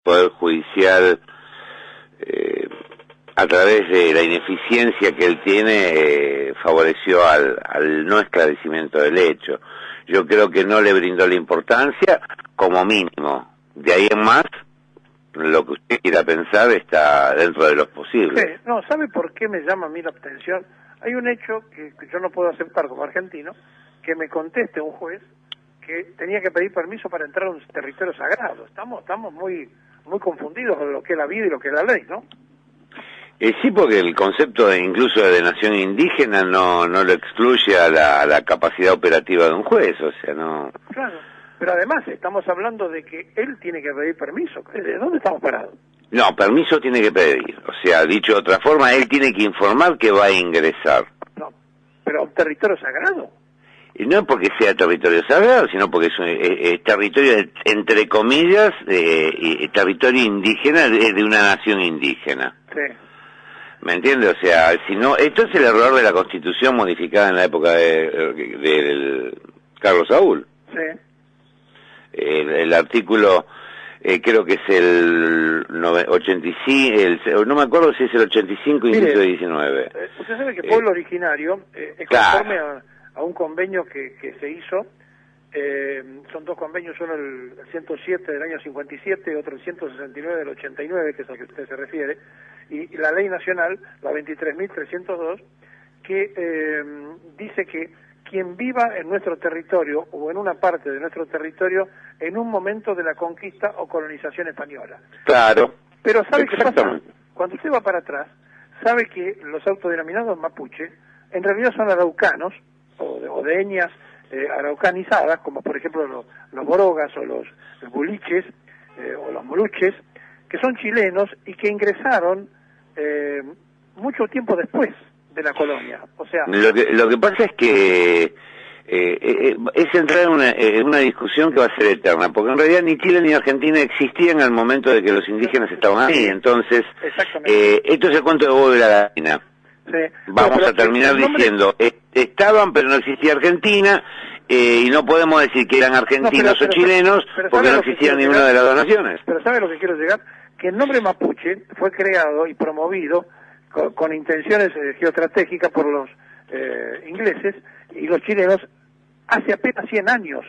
Poder Judicial, a través de la ineficiencia que él tiene, favoreció al no esclarecimiento del hecho. Yo creo que no le brindó la importancia, como mínimo. De ahí en más, lo que usted quiera pensar está dentro de los posibles. Sí, no, ¿sabe por qué me llama a mí la atención? Hay un hecho que yo no puedo aceptar como argentino, que me conteste un juez que tenía que pedir permiso para entrar a un territorio sagrado. Estamos muy confundidos con lo que es la vida y lo que es la ley, ¿no? Sí, porque el concepto incluso de nación indígena no lo excluye a la capacidad operativa de un juez, o sea, no... Claro, pero además estamos hablando de que él tiene que pedir permiso. ¿De dónde estamos parados? No, permiso tiene que pedir, o sea, dicho de otra forma, él tiene que informar que va a ingresar. No, pero un territorio sagrado. Y no porque sea territorio sagrado, sino porque es territorio, entre comillas, territorio indígena de una nación indígena. Sí. ¿Me entiende? O sea, si no, esto es el error de la Constitución modificada en la época de Carlos Saúl. Sí. El artículo, creo que es el 85, no me acuerdo si es el 85 inciso 19. Usted sabe que Pueblo Originario es claro. conforme a un convenio que se hizo. Son dos convenios, uno el 107 del año 57 y otro el 169 del 89, que es al que usted se refiere, y la ley nacional, la 23.302, que dice que quien viva en nuestro territorio o en una parte de nuestro territorio en un momento de la conquista o colonización española. Claro. Pero ¿sabe qué pasa? Cuando usted va para atrás, sabe que los autodenominados mapuche en realidad son araucanos o de etnias araucanizadas, como por ejemplo los borogas o los buliches o los moluches, que son chilenos y que ingresaron mucho tiempo después de la colonia. O sea, lo que pasa es que es entrar en una discusión que va a ser eterna, porque en realidad ni Chile ni Argentina existían al momento de que los indígenas estaban ahí. Entonces, esto es el cuento de huevo y la gallina. Sí. Vamos a terminar diciendo, estaban pero no existía Argentina, y no podemos decir que eran argentinos o chilenos porque no existían ninguna de las dos naciones. Pero ¿sabe lo que quiero llegar? Que el nombre mapuche fue creado y promovido con intenciones geoestratégicas por los ingleses y los chilenos hace apenas 100 años.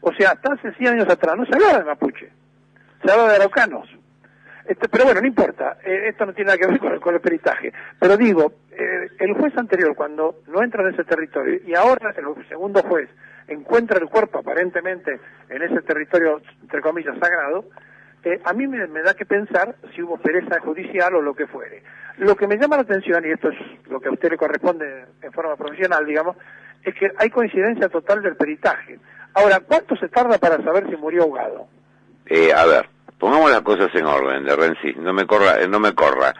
O sea, hasta hace 100 años atrás no se hablaba de mapuche, se hablaba de araucanos. Pero bueno, no importa, esto no tiene nada que ver con el peritaje. Pero digo, el juez anterior, cuando no entra en ese territorio, y ahora el segundo juez encuentra el cuerpo aparentemente en ese territorio, entre comillas, sagrado, a mí me da que pensar si hubo pereza judicial o lo que fuere. Lo que me llama la atención, y esto es lo que a usted le corresponde en forma profesional, digamos, es que hay coincidencia total del peritaje. Ahora, ¿cuánto se tarda para saber si murió ahogado? A ver, pongamos las cosas en orden, de Renzi, no me corra.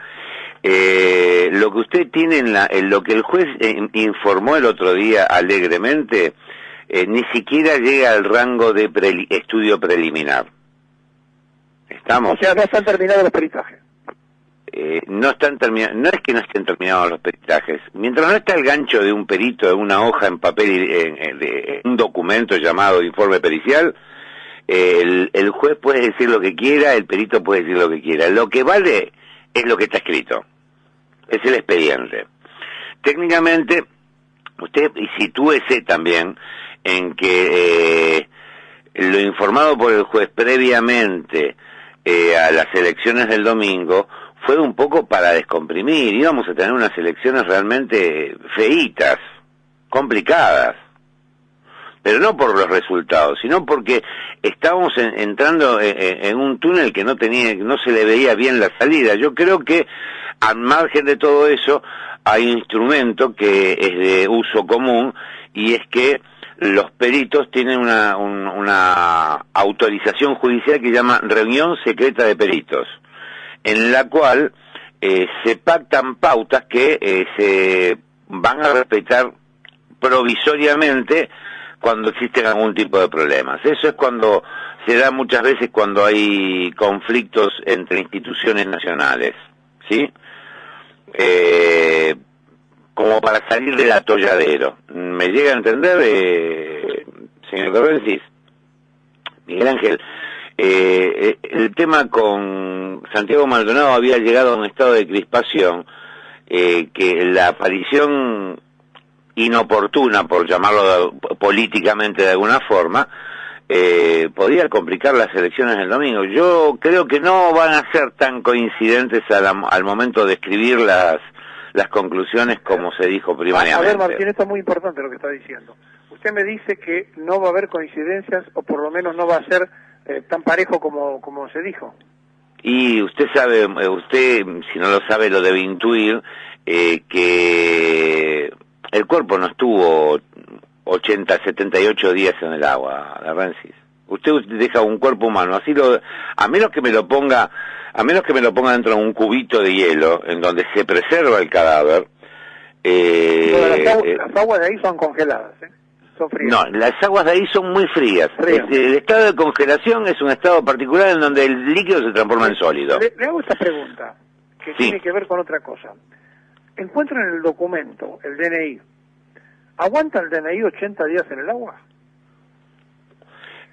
Lo que usted tiene en lo que el juez informó el otro día alegremente, ni siquiera llega al rango de estudio preliminar. ¿Estamos? O sea, no están terminados los peritajes. No están terminados, no es que no estén terminados los peritajes. Mientras no está el gancho de un perito en una hoja en papel, en un documento llamado informe pericial, el juez puede decir lo que quiera, el perito puede decir lo que quiera. Lo que vale es lo que está escrito, es el expediente. Técnicamente, usted sitúese también en que lo informado por el juez previamente a las elecciones del domingo fue un poco para descomprimir. Íbamos a tener unas elecciones realmente feitas, complicadas, pero no por los resultados, sino porque estábamos entrando en un túnel que no se le veía bien la salida. Yo creo que al margen de todo eso hay un instrumento que es de uso común, y es que los peritos tienen una autorización judicial que se llama reunión secreta de peritos, en la cual se pactan pautas que se van a respetar provisoriamente cuando existen algún tipo de problemas. Eso es cuando se da muchas veces cuando hay conflictos entre instituciones nacionales, ¿sí? Como para salir del atolladero. ¿Me llega a entender, señor Correncis? Miguel Ángel, El tema con Santiago Maldonado había llegado a un estado de crispación, que la aparición inoportuna, por llamarlo políticamente de alguna forma, podía complicar las elecciones del domingo. Yo creo que no van a ser tan coincidentes al momento de escribir las conclusiones como se dijo primariamente. A ver, Martín, esto es muy importante lo que está diciendo. Usted me dice que no va a haber coincidencias, o por lo menos no va a ser tan parejo como se dijo. Y usted sabe, si no lo sabe lo debe intuir, que el cuerpo no estuvo 80, 78 días en el agua, la Rensis. Usted deja un cuerpo humano, a menos que me lo ponga dentro de un cubito de hielo, en donde se preserva el cadáver. Las aguas de ahí son congeladas, son frías. No, las aguas de ahí son muy frías. El estado de congelación es un estado particular en donde el líquido se transforma en sólido. Le hago esta pregunta, que tiene que ver con otra cosa. Encuentro en el documento, el DNI. ¿Aguanta el DNI 80 días en el agua?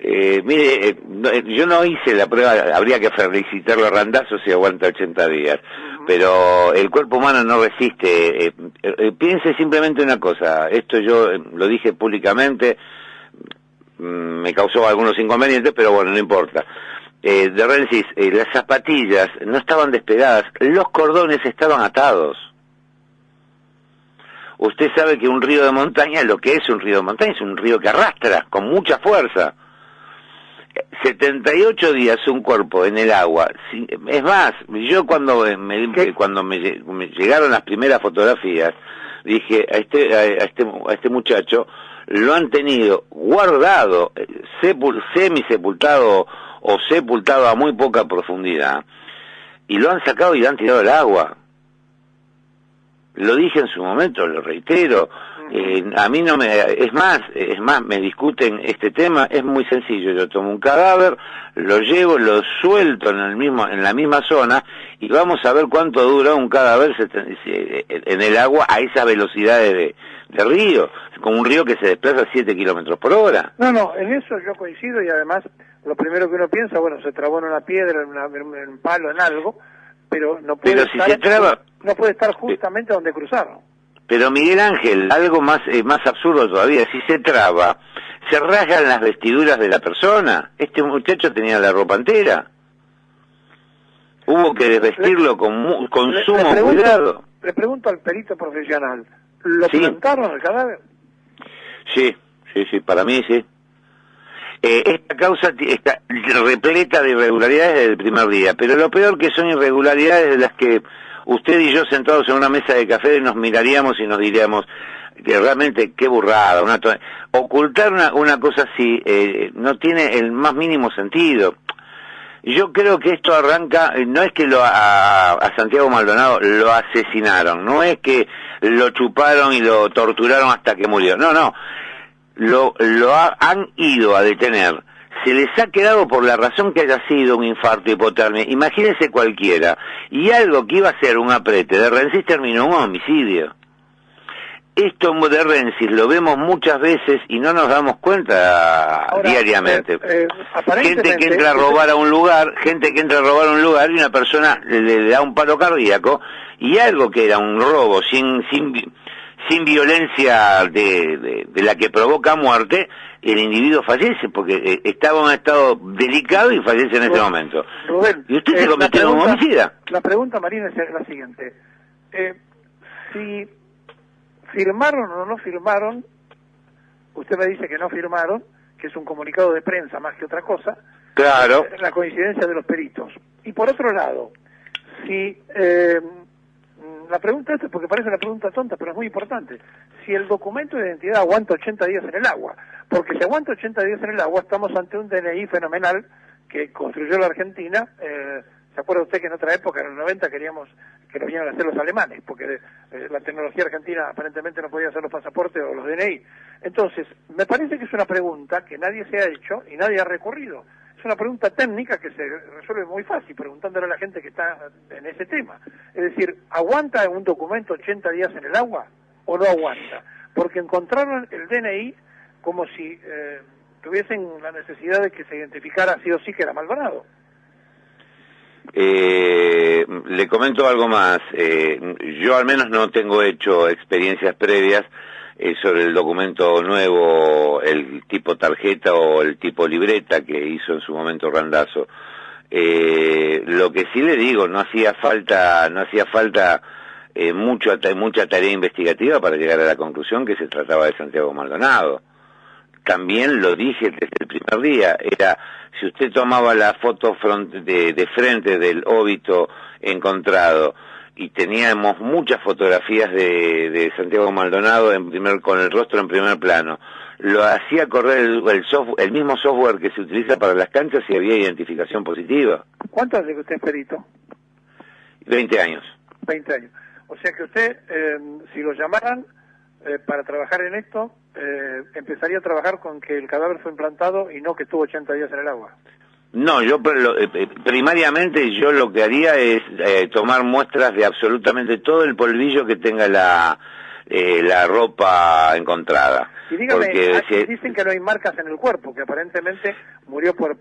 Mire, yo no hice la prueba, habría que felicitarlo a Randazzo si aguanta 80 días, pero el cuerpo humano no resiste. Piense simplemente una cosa, esto yo lo dije públicamente, me causó algunos inconvenientes, pero bueno, no importa. De Rensis, las zapatillas no estaban despegadas, los cordones estaban atados. Usted sabe que un río de montaña, lo que es un río de montaña, es un río que arrastra con mucha fuerza. 78 días un cuerpo en el agua. Es más, yo cuando me llegaron las primeras fotografías, dije, a este muchacho lo han tenido guardado, semisepultado o sepultado a muy poca profundidad, y lo han sacado y lo han tirado al agua. Lo dije en su momento, lo reitero. A mí no es más, me discuten este tema, es muy sencillo. Yo tomo un cadáver, lo llevo, lo suelto en la misma zona, y vamos a ver cuánto dura un cadáver en el agua a esas velocidades de río, con un río que se desplaza a 7 kilómetros por hora. No, en eso yo coincido, y además, lo primero que uno piensa, bueno, se trabó en una piedra, en un palo, en algo, pero no puede estar justamente donde cruzaron. Pero Miguel Ángel, algo más absurdo todavía, si se traba, se rasgan las vestiduras de la persona. Este muchacho tenía la ropa entera. Hubo que desvestirlo con sumo cuidado. Le pregunto al perito profesional, ¿lo plantaron el cadáver? Sí, para mí sí. Esta causa está repleta de irregularidades desde el primer día, pero lo peor que son irregularidades de las que usted y yo sentados en una mesa de café nos miraríamos y nos diríamos que realmente qué burrada. Ocultar una cosa así no tiene el más mínimo sentido. Yo creo que esto arranca, no es que a Santiago Maldonado lo asesinaron, no es que lo chuparon y lo torturaron hasta que murió, no. Han ido a detener, se les ha quedado por la razón que haya sido un infarto, hipotermia, imagínense cualquiera, y algo que iba a ser un aprete de Rensis terminó en un homicidio. Esto de Rensis lo vemos muchas veces y no nos damos cuenta diariamente. Gente que entra a robar a un lugar, y una persona le da un paro cardíaco, y algo que era un robo sin violencia de la que provoca muerte, el individuo fallece porque estaba en un estado delicado y fallece en ese momento. Rubén, ¿y usted se convirtió en un homicida? La pregunta, Marina, es la siguiente. Si firmaron o no firmaron, usted me dice que no firmaron, que es un comunicado de prensa más que otra cosa. Claro. La coincidencia de los peritos. Y por otro lado, si... la pregunta es, porque parece una pregunta tonta, pero es muy importante. Si el documento de identidad aguanta 80 días en el agua, porque si aguanta 80 días en el agua, estamos ante un DNI fenomenal que construyó la Argentina. ¿Se acuerda usted que en otra época, en los 90, queríamos que lo vinieran a hacer los alemanes? Porque la tecnología argentina aparentemente no podía hacer los pasaportes o los DNI. Entonces, me parece que es una pregunta que nadie se ha hecho y nadie ha recurrido. Es una pregunta técnica que se resuelve muy fácil, preguntándole a la gente que está en ese tema. Es decir, ¿aguanta un documento 80 días en el agua o no aguanta? Porque encontraron el DNI como si tuviesen la necesidad de que se identificara sí o sí que era Maldonado. Le comento algo más. Yo al menos no tengo hecho experiencias previas sobre el documento nuevo, el tipo tarjeta o el tipo libreta que hizo en su momento Randazzo. Lo que sí le digo, no hacía falta mucha tarea investigativa para llegar a la conclusión que se trataba de Santiago Maldonado. También lo dije desde el primer día, si usted tomaba la foto de frente del óbito encontrado y teníamos muchas fotografías de Santiago Maldonado con el rostro en primer plano, lo hacía correr el mismo software que se utiliza para las canchas y había identificación positiva. ¿Cuánto hace que usted es perito? 20 años. 20 años. O sea que usted, si lo llamaran para trabajar en esto, empezaría a trabajar con que el cadáver fue implantado y no que estuvo 80 días en el agua. No, primariamente yo lo que haría es tomar muestras de absolutamente todo el polvillo que tenga la ropa encontrada. Y dígame, dicen que no hay marcas en el cuerpo, que aparentemente murió por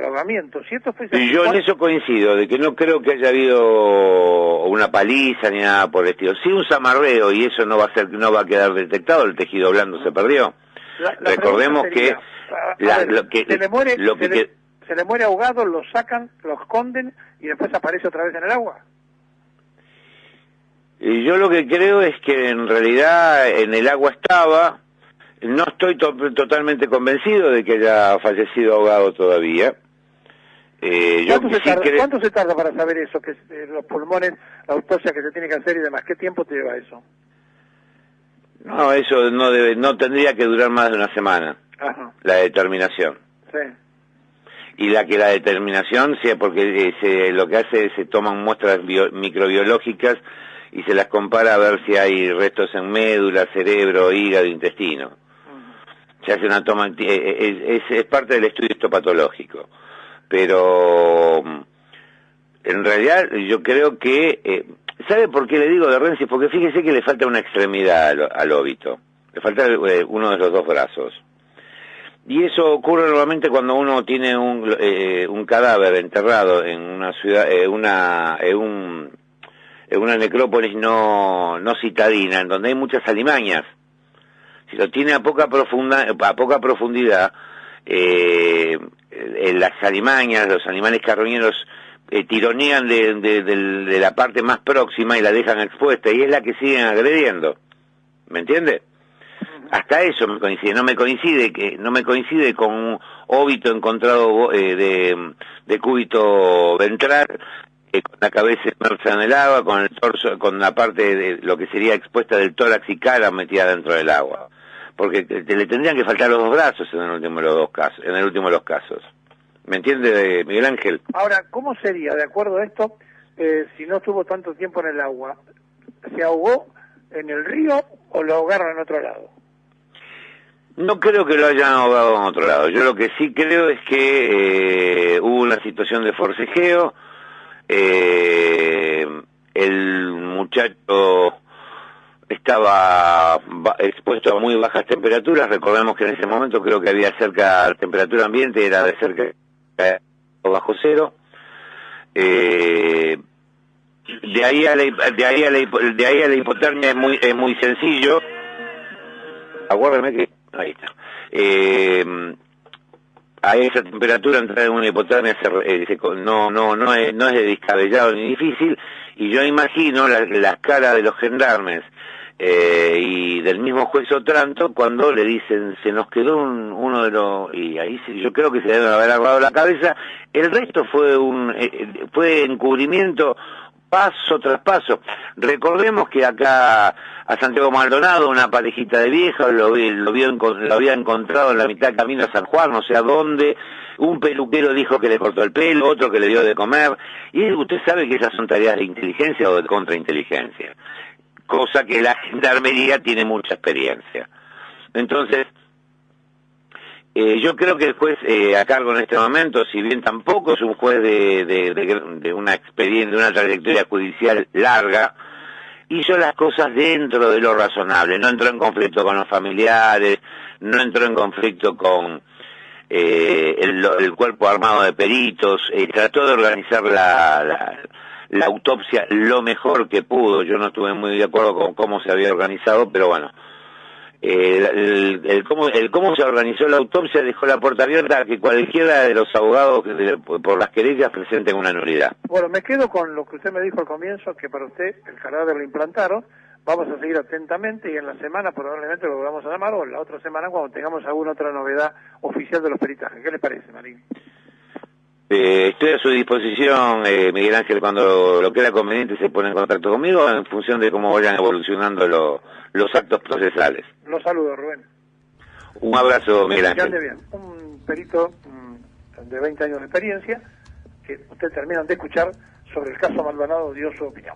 ahogamiento. Si esto fuese yo en eso coincido, de que no creo que haya habido una paliza ni nada por el estilo. Sí, un zamarreo, y eso no va a quedar detectado, el tejido blando se perdió. Recordemos sería, se le muere ahogado, lo sacan, lo esconden y después aparece otra vez en el agua. Y yo lo que creo es que en realidad en el agua estaba. No estoy totalmente convencido de que haya fallecido ahogado todavía. ¿Cuánto se tarda para saber eso? Que los pulmones, la autopsia que se tiene que hacer y demás. ¿Qué tiempo te lleva eso? No, eso no tendría que durar más de una semana. Ajá. La determinación. Sí. Y la determinación sea porque lo que hace es se toman muestras microbiológicas y se las compara a ver si hay restos en médula, cerebro, hígado, intestino. Se hace una toma, es parte del estudio histopatológico, pero en realidad yo creo que, ¿sabe por qué le digo de Renzi? Porque fíjese que le falta una extremidad al óbito, le falta uno de los dos brazos, y eso ocurre normalmente cuando uno tiene un cadáver enterrado en una ciudad, en una necrópolis no citadina, en donde hay muchas alimañas. Si lo tiene a poca profundidad, las alimañas, los animales carroñeros tironean de la parte más próxima y la dejan expuesta, y es la que siguen agrediendo. ¿Me entiende? Hasta eso me coincide. No me coincide con un óbito encontrado de cúbito ventral, con la cabeza inmersa en el agua, con el torso, con la parte de lo que sería expuesta del tórax y cara metida dentro del agua. Porque le tendrían que faltar los dos brazos en el último de los casos. ¿Me entiende, Miguel Ángel? Ahora, ¿cómo sería, de acuerdo a esto, si no estuvo tanto tiempo en el agua? ¿Se ahogó en el río o lo ahogaron en otro lado? No creo que lo hayan ahogado en otro lado. Yo lo que sí creo es que hubo una situación de forcejeo. El muchacho estaba expuesto a muy bajas temperaturas. Recordemos que en ese momento creo que había la temperatura ambiente era de cerca de bajo cero. De ahí a la hipotermia es muy sencillo. Aguárdame que ahí está. A esa temperatura entrar en una hipotermia no es de descabellado ni difícil, y yo imagino las caras de los gendarmes y del mismo juez Otranto cuando le dicen se nos quedó uno de los, y ahí yo creo que se deben haber agarrado la cabeza. El resto fue encubrimiento paso tras paso. Recordemos que acá a Santiago Maldonado una parejita de viejos lo había encontrado en la mitad del camino a San Juan, no sé a dónde. Un peluquero dijo que le cortó el pelo, otro que le dio de comer, y usted sabe que esas son tareas de inteligencia o de contrainteligencia, cosa que la gendarmería tiene mucha experiencia. Entonces, yo creo que el juez a cargo en este momento, si bien tampoco es un juez de una experiencia, de una trayectoria judicial larga, hizo las cosas dentro de lo razonable, no entró en conflicto con los familiares, no entró en conflicto con el cuerpo armado de peritos, trató de organizar la autopsia lo mejor que pudo. Yo no estuve muy de acuerdo con cómo se había organizado, pero bueno, el cómo se organizó la autopsia dejó la puerta abierta a que cualquiera de los abogados por las querellas presenten una nulidad. Bueno, me quedo con lo que usted me dijo al comienzo, que para usted el cadáver lo implantaron. Vamos a seguir atentamente y en la semana probablemente lo vamos a llamar, o la otra semana cuando tengamos alguna otra novedad oficial de los peritajes. ¿Qué le parece, Marín? Estoy a su disposición, Miguel Ángel, cuando lo crea conveniente se pone en contacto conmigo en función de cómo vayan evolucionando los actos procesales. Los saludo, Rubén. Un abrazo, Miguel Ángel. Que ande bien. Un perito de 20 años de experiencia, que usted termina de escuchar sobre el caso Maldonado, dio su opinión.